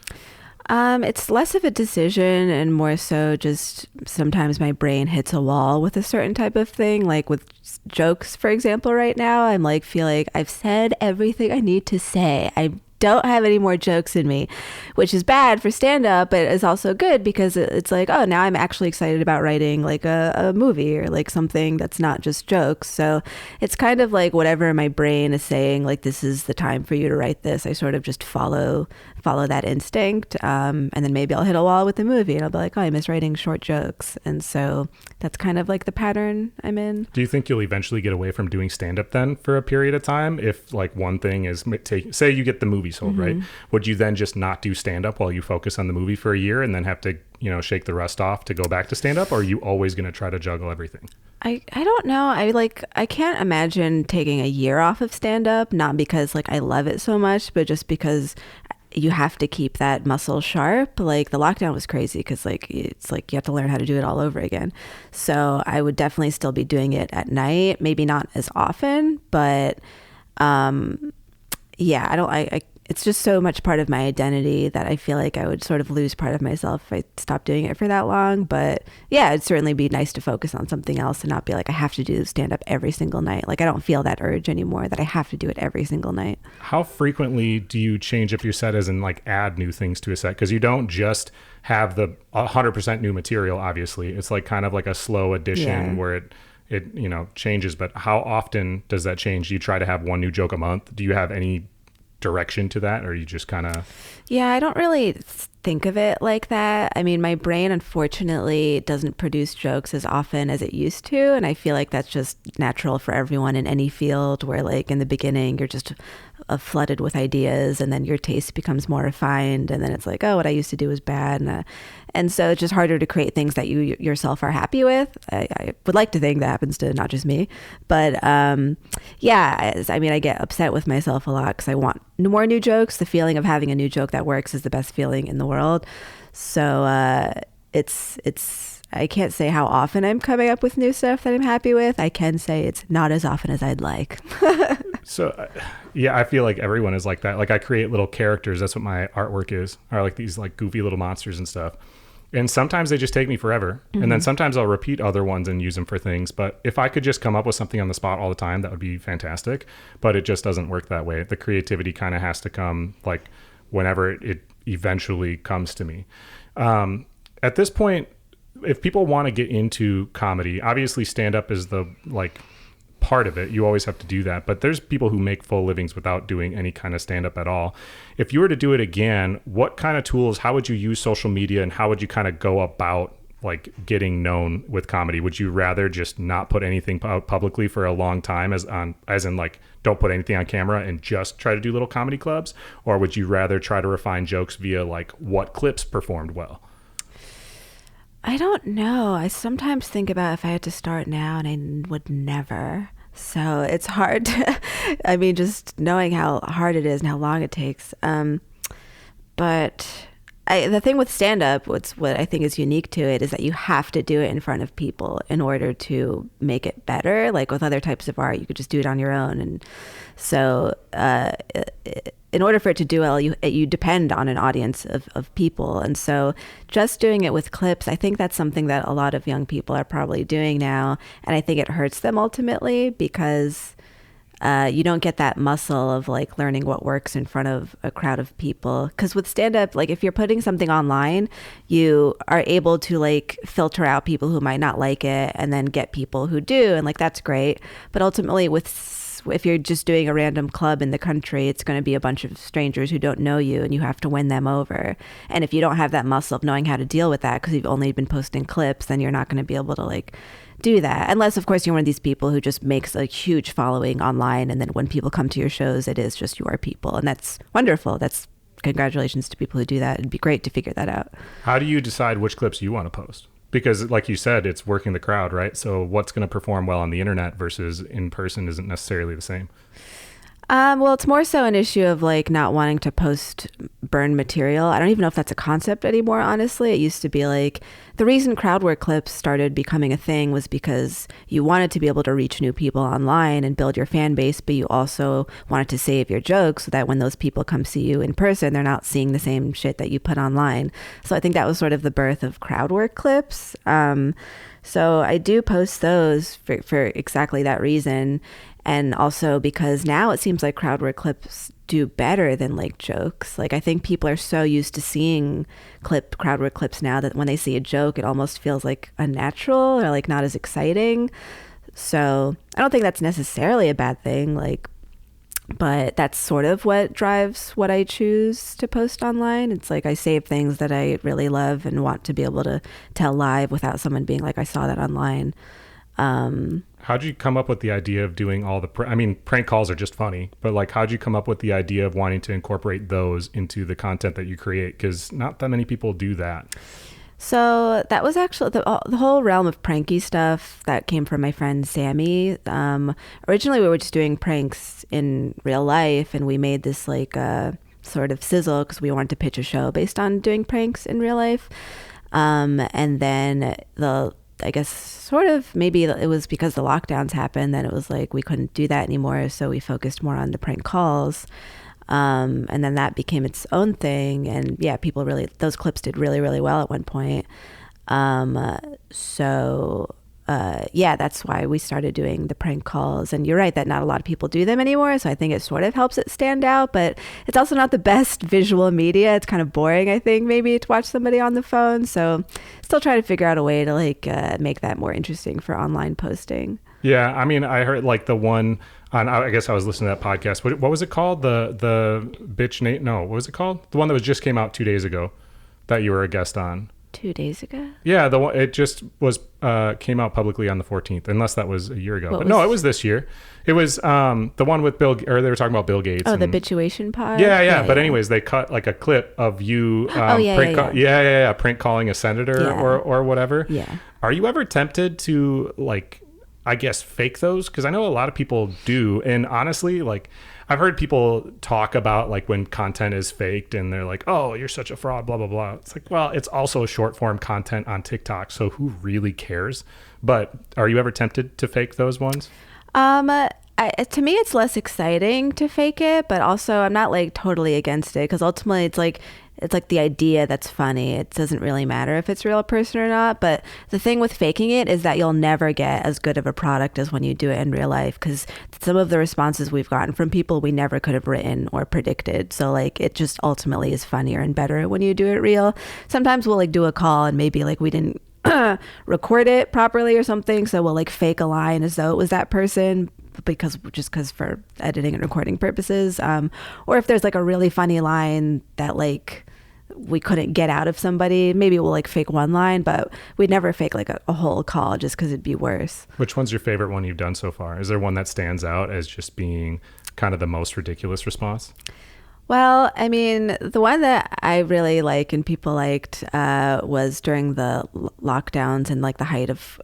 It's less of a decision and more so just sometimes my brain hits a wall with a certain type of thing. Like with jokes, for example, right now, I'm like, feel like I've said everything I need to say. I don't have any more jokes in me, which is bad for stand-up, but it's also good because it's like, oh, now I'm actually excited about writing like a movie or like something that's not just jokes. So it's kind of like whatever my brain is saying, like, this is the time for you to write this, I sort of just follow that instinct, and then maybe I'll hit a wall with the movie and I'll be like, oh, I miss writing short jokes. And so that's kind of like the pattern I'm in. Do you think you'll eventually get away from doing stand-up then for a period of time? If like one thing is say you get the movie sold, mm-hmm. right? Would you then just not do stand-up while you focus on the movie for a year and then have to, shake the rust off to go back to stand-up? Or are you always going to try to juggle everything? I don't know. I can't imagine taking a year off of stand-up, not because like I love it so much, but just because you have to keep that muscle sharp. Like the lockdown was crazy because like it's like you have to learn how to do it all over again. So I would definitely still be doing it at night, maybe not as often, but yeah, I it's just so much part of my identity that I feel like I would sort of lose part of myself if I stopped doing it for that long. But yeah, it'd certainly be nice to focus on something else and not be like, I have to do stand up every single night. Like I don't feel that urge anymore that I have to do it every single night. How frequently do you change up your set as in like add new things to a set? Because you don't just have the 100% new material, obviously. It's like kind of like a slow addition where it changes. But how often does that change? Do you try to have one new joke a month? Do you have any direction to that, or you just kind of... Yeah, I don't really think of it like that. I mean, my brain unfortunately doesn't produce jokes as often as it used to, and I feel like that's just natural for everyone in any field, where like in the beginning you're just flooded with ideas, and then your taste becomes more refined, and then it's like, oh, what I used to do was bad, and so it's just harder to create things that you yourself are happy with. I would like to think that happens to not just me, but yeah, I mean, I get upset with myself a lot because I want more new jokes. The feeling of having a new joke that works is the best feeling in the world. So it's I can't say how often I'm coming up with new stuff that I'm happy with. I can say it's not as often as I'd like. So yeah, I feel like everyone is like that. Like I create little characters. That's what my artwork is. Are like these like goofy little monsters and stuff. And sometimes they just take me forever. Mm-hmm. And then sometimes I'll repeat other ones and use them for things. But if I could just come up with something on the spot all the time, that would be fantastic. But it just doesn't work that way. The creativity kind of has to come like whenever it eventually comes to me. At this point, if people want to get into comedy, obviously stand-up is the like part of it. You always have to do that. But there's people who make full livings without doing any kind of stand-up at all. If you were to do it again, what kind of tools, how would you use social media, and how would you kind of go about like getting known with comedy? Would you rather just not put anything out publicly for a long time, as in like don't put anything on camera and just try to do little comedy clubs? Or would you rather try to refine jokes via like what clips performed well? I don't know. I sometimes think about if I had to start now, and I would never. So it's hard to, I mean, just knowing how hard it is and how long it takes. But the thing with stand-up, what I think is unique to it is that you have to do it in front of people in order to make it better. Like with other types of art, you could just do it on your own. And so in order for it to do well, you depend on an audience of people. And so just doing it with clips, I think that's something that a lot of young people are probably doing now. And I think it hurts them ultimately because you don't get that muscle of like learning what works in front of a crowd of people. Because with stand-up, like if you're putting something online, you are able to like filter out people who might not like it and then get people who do. And like, that's great. But ultimately if you're just doing a random club in the country, it's going to be a bunch of strangers who don't know you, and you have to win them over. And if you don't have that muscle of knowing how to deal with that because you've only been posting clips, then you're not going to be able to like do that. Unless, of course, you're one of these people who just makes a huge following online, and then when people come to your shows, it is just your people. And that's wonderful. That's congratulations to people who do that. It'd be great to figure that out. How do you decide which clips you want to post? Because like you said, it's working the crowd, right? So what's going to perform well on the internet versus in person isn't necessarily the same. Well, it's more so an issue of like not wanting to post burn material. I don't even know if that's a concept anymore, honestly. It used to be like the reason crowd work clips started becoming a thing was because you wanted to be able to reach new people online and build your fan base, but you also wanted to save your jokes so that when those people come see you in person, they're not seeing the same shit that you put online. So I think that was sort of the birth of crowd work clips. So I do post those for exactly that reason. And also because now it seems like crowd work clips do better than like jokes. Like I think people are so used to seeing crowd work clips now that when they see a joke, it almost feels like unnatural or like not as exciting. So I don't think that's necessarily a bad thing. Like, but that's sort of what drives what I choose to post online. It's like I save things that I really love and want to be able to tell live without someone being like, I saw that online. How'd you come up with the idea of doing all the, prank calls are just funny, but like, how'd you come up with the idea of wanting to incorporate those into the content that you create? Because not that many people do that. So that was actually the whole realm of pranky stuff that came from my friend Sammy. Originally we were just doing pranks in real life, and we made this like sort of sizzle because we wanted to pitch a show based on doing pranks in real life. And then I guess sort of maybe it was because the lockdowns happened, then it was like we couldn't do that anymore. So we focused more on the prank calls. And then that became its own thing. And yeah, those clips did really, really well at one point. Yeah, that's why we started doing the prank calls. And you're right that not a lot of people do them anymore. So I think it sort of helps it stand out, but it's also not the best visual media. It's kind of boring, I think, maybe to watch somebody on the phone. So still trying to figure out a way to make that more interesting for online posting. Yeah. I mean, I heard like the one on, I guess I was listening to that podcast. What was it called? The bitch Nate? No, what was it called? The one that just came out 2 days ago that you were a guest on. 2 days ago? Yeah, the one it just was came out publicly on the 14th, unless that was a year ago. No, it was this year. It was the one with Bill, or they were talking about Bill Gates. Oh, the Bituation pod? Yeah. But anyways, they cut like a clip of you prank calling a senator or whatever. Yeah. Are you ever tempted to like, I guess, fake those? Because I know a lot of people do. And honestly, like, I've heard people talk about like when content is faked and they're like, oh, you're such a fraud, blah, blah, blah. It's like, well, it's also short form content on TikTok. So who really cares? But are you ever tempted to fake those ones? To me, it's less exciting to fake it, but also I'm not like totally against it because ultimately it's like the idea that's funny. It doesn't really matter if it's a real person or not. But the thing with faking it is that you'll never get as good of a product as when you do it in real life, because some of the responses we've gotten from people we never could have written or predicted. So like it just ultimately is funnier and better when you do it real. Sometimes we'll like do a call and maybe like we didn't record it properly or something. So we'll like fake a line as though it was that person because for editing and recording purposes. Or if there's like a really funny line that like we couldn't get out of somebody, maybe we'll like fake one line, but we'd never fake like a whole call just because it'd be worse. Which one's your favorite one you've done so far? Is there one that stands out as just being kind of the most ridiculous response? Well, I mean, the one that I really like and people liked was during the lockdowns and like the height of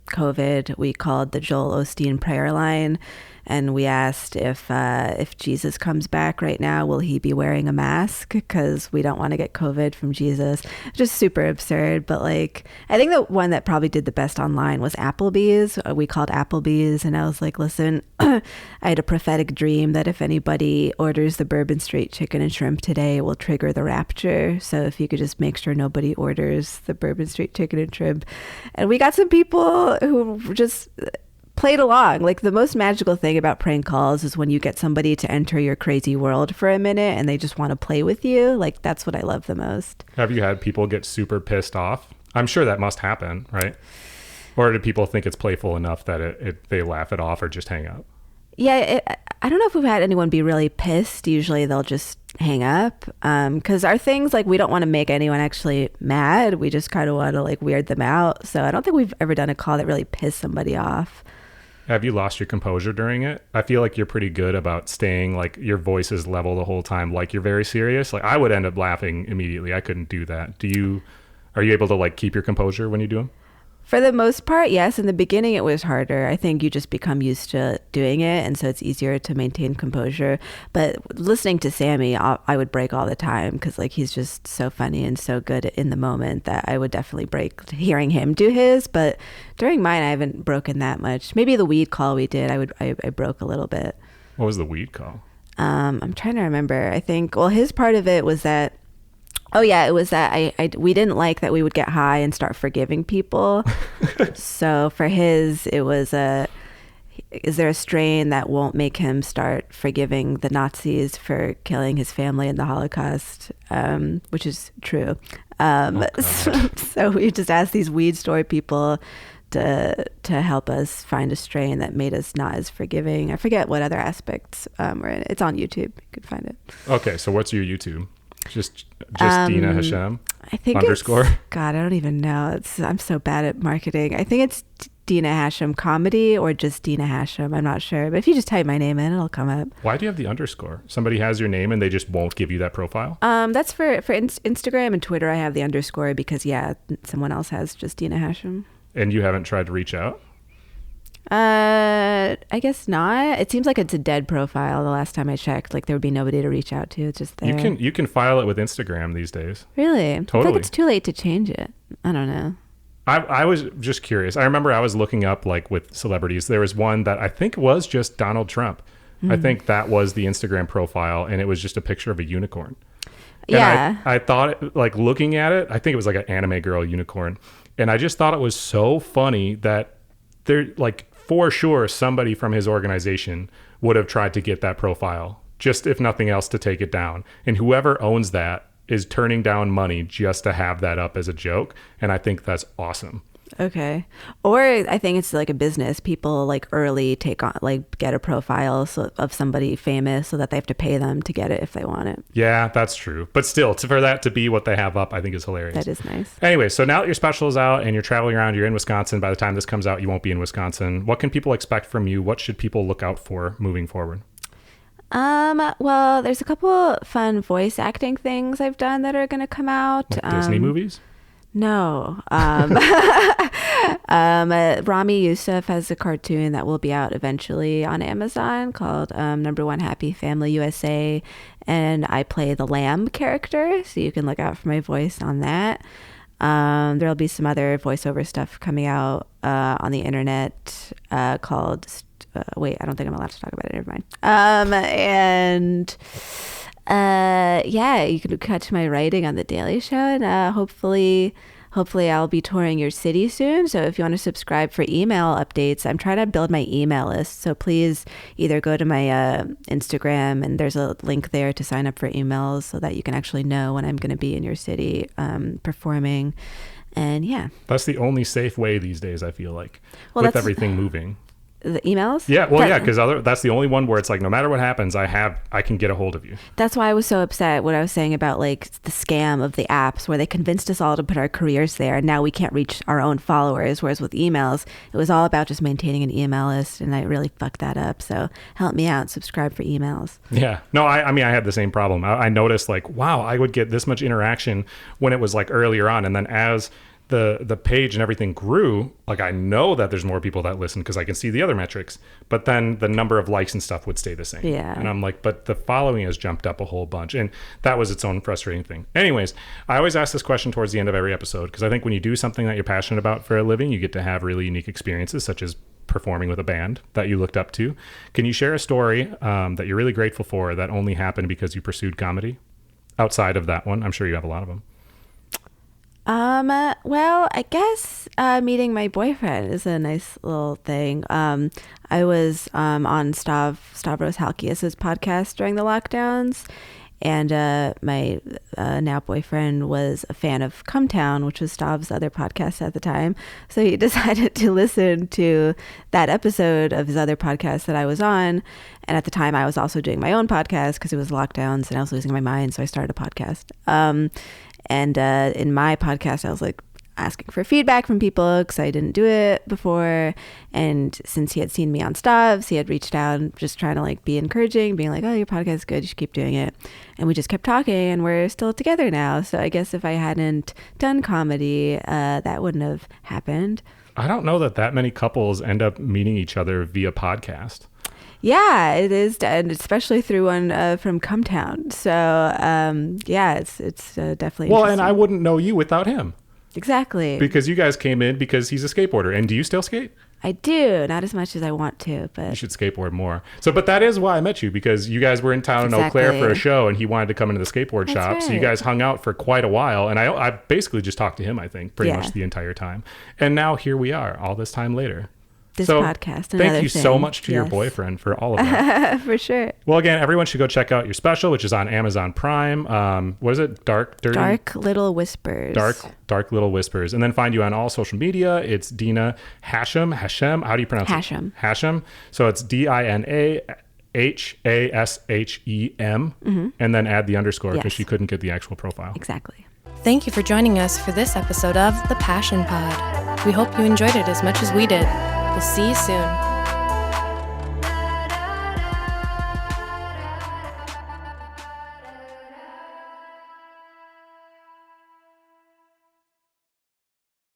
COVID. We called the Joel Osteen prayer line, and we asked if Jesus comes back right now, will he be wearing a mask? Because we don't want to get COVID from Jesus. Just super absurd. But like, I think the one that probably did the best online was Applebee's. We called Applebee's, and I was like, listen, I had a prophetic dream that if anybody orders the Bourbon Street chicken and shrimp today, it will trigger the rapture. So if you could just make sure nobody orders the Bourbon Street chicken and shrimp. And we got some people who just played along. Like the most magical thing about prank calls is when you get somebody to enter your crazy world for a minute and they just want to play with you. Like that's what I love the most. Have you had people get super pissed off? I'm sure that must happen, right? Or do people think it's playful enough that they laugh it off or just hang up? Yeah, I don't know if we've had anyone be really pissed. Usually they'll just hang up because our things, like, we don't want to make anyone actually mad. We just kind of want to like weird them out. So I don't think we've ever done a call that really pissed somebody off. Have you lost your composure during it? I feel like you're pretty good about staying like your voice is level the whole time, like you're very serious. Like I would end up laughing immediately. I couldn't do that. Are you able to like keep your composure when you do them? For the most part, yes. In the beginning, it was harder. I think you just become used to doing it, and so it's easier to maintain composure. But listening to Sammy, I would break all the time because like he's just so funny and so good in the moment that I would definitely break hearing him do his. But during mine, I haven't broken that much. Maybe the weed call we did, I broke a little bit. What was the weed call? I'm trying to remember. I think, well, his part of it was that, oh yeah, it was that we didn't like that we would get high and start forgiving people. So for his, it was is there a strain that won't make him start forgiving the Nazis for killing his family in the Holocaust, which is true. So we just asked these weed store people to help us find a strain that made us not as forgiving. I forget what other aspects were in it. It's on YouTube. You could find it. Okay, so what's your YouTube? Just Dina Hashem? I think underscore? God, I don't even know. I'm so bad at marketing. I think it's Dina Hashem Comedy or just Dina Hashem. I'm not sure. But if you just type my name in, it'll come up. Why do you have the underscore? Somebody has your name and they just won't give you that profile? That's for Instagram and Twitter. I have the underscore because, yeah, someone else has just Dina Hashem. And you haven't tried to reach out? I guess not. It seems like it's a dead profile. The last time I checked, like there would be nobody to reach out to. It's just there. You can file it with Instagram these days. Really? I Totally. feel like it's too late to change it. I don't know. I was just curious. I remember I was looking up like with celebrities. There was one that I think was just Donald Trump. I think that was the Instagram profile, and it was just a picture of a unicorn. And Yeah. I thought, like, looking at it, I think it was like an anime girl unicorn. And I just thought it was so funny that there, like, for sure, somebody from his organization would have tried to get that profile, just if nothing else, to take it down. And whoever owns that is turning down money just to have that up as a joke. And I think that's awesome. Okay. Or I think it's like a business. People like early take on, like get a profile of somebody famous so that they have to pay them to get it if they want it. Yeah, that's true. But still, for that to be what they have up, I think is hilarious. That is nice. Anyway, so now that your special is out and you're traveling around, you're in Wisconsin. By the time this comes out, you won't be in Wisconsin. What can people expect from you? What should people look out for moving forward? Well, there's a couple fun voice acting things I've done that are going to come out. Like Disney movies? No. Rami Youssef has a cartoon that will be out eventually on Amazon called Number One Happy Family USA. And I play the lamb character, so you can look out for my voice on that. There'll be some other voiceover stuff coming out on the internet called... wait, I don't think I'm allowed to talk about it. Never mind. Yeah, you can catch my writing on The Daily Show, and hopefully I'll be touring your city soon. So if you want to subscribe for email updates, I'm trying to build my email list. So please either go to my Instagram, and there's a link there to sign up for emails so that you can actually know when I'm going to be in your city performing. And yeah. That's the only safe way these days, I feel like, Well, with that's- everything moving. The emails? Yeah, well, yeah, because that's the only one where it's like, no matter what happens, I can get a hold of you. That's why I was so upset what I was saying about like the scam of the apps where they convinced us all to put our careers there, and now we can't reach our own followers. Whereas with emails, it was all about just maintaining an email list, and I really fucked that up. So help me out, subscribe for emails. Yeah, no, I mean, I had the same problem. I noticed like, wow, I would get this much interaction when it was like earlier on, and then as the page and everything grew, like I know that there's more people that listen because I can see the other metrics, but then the number of likes and stuff would stay the same. Yeah. And I'm like, but the following has jumped up a whole bunch, and that was its own frustrating thing. Anyways, I always ask this question towards the end of every episode because I think when you do something that you're passionate about for a living, you get to have really unique experiences, such as performing with a band that you looked up to. Can you share a story that you're really grateful for that only happened because you pursued comedy? Outside of that one, I'm sure you have a lot of them. Well, I guess meeting my boyfriend is a nice little thing. I was on Stavros Halkias's podcast during the lockdowns, and my now boyfriend was a fan of Come Town, which was Stav's other podcast at the time. So he decided to listen to that episode of his other podcast that I was on. And at the time, I was also doing my own podcast because it was lockdowns and I was losing my mind. So I started a podcast. And in my podcast, I was like asking for feedback from people because I didn't do it before. And since he had seen me on Stavs, he had reached out and just trying to like be encouraging, being like, oh, your podcast is good, you should keep doing it. And we just kept talking, and we're still together now. So I guess if I hadn't done comedy, that wouldn't have happened. I don't know that many couples end up meeting each other via podcast. Yeah, it is, and especially through one from Come Town. So yeah, it's definitely Well, and interesting. I wouldn't know you without him. Exactly. Because you guys came in because he's a skateboarder. And do you still skate? I do, not as much as I want to, You but should skateboard more. So, but that is why I met you, because you guys were in town in Eau Claire for a Exactly. show, and he wanted to come into the skateboard That's shop. So you right. guys hung out for quite a while, and I basically just talked to him, I think, pretty Yeah. much the entire time. And now here we are, all this time later. this So, podcast. Thank another you so thing. much to your Yes. boyfriend for all of that. For sure. Well, again, everyone should go check out your special, which is on Amazon Prime. What is it? Dark Little Whispers. Dark Little Whispers. And then find you on all social media. It's Dina Hashem. How do you pronounce Hashem. it? Hashem. So it's DINAHASHEM. And then add the underscore because Yes. she couldn't get the actual profile. Exactly. Thank you for joining us for this episode of The Passion Pod. We hope you enjoyed it as much as we did. We'll see you soon.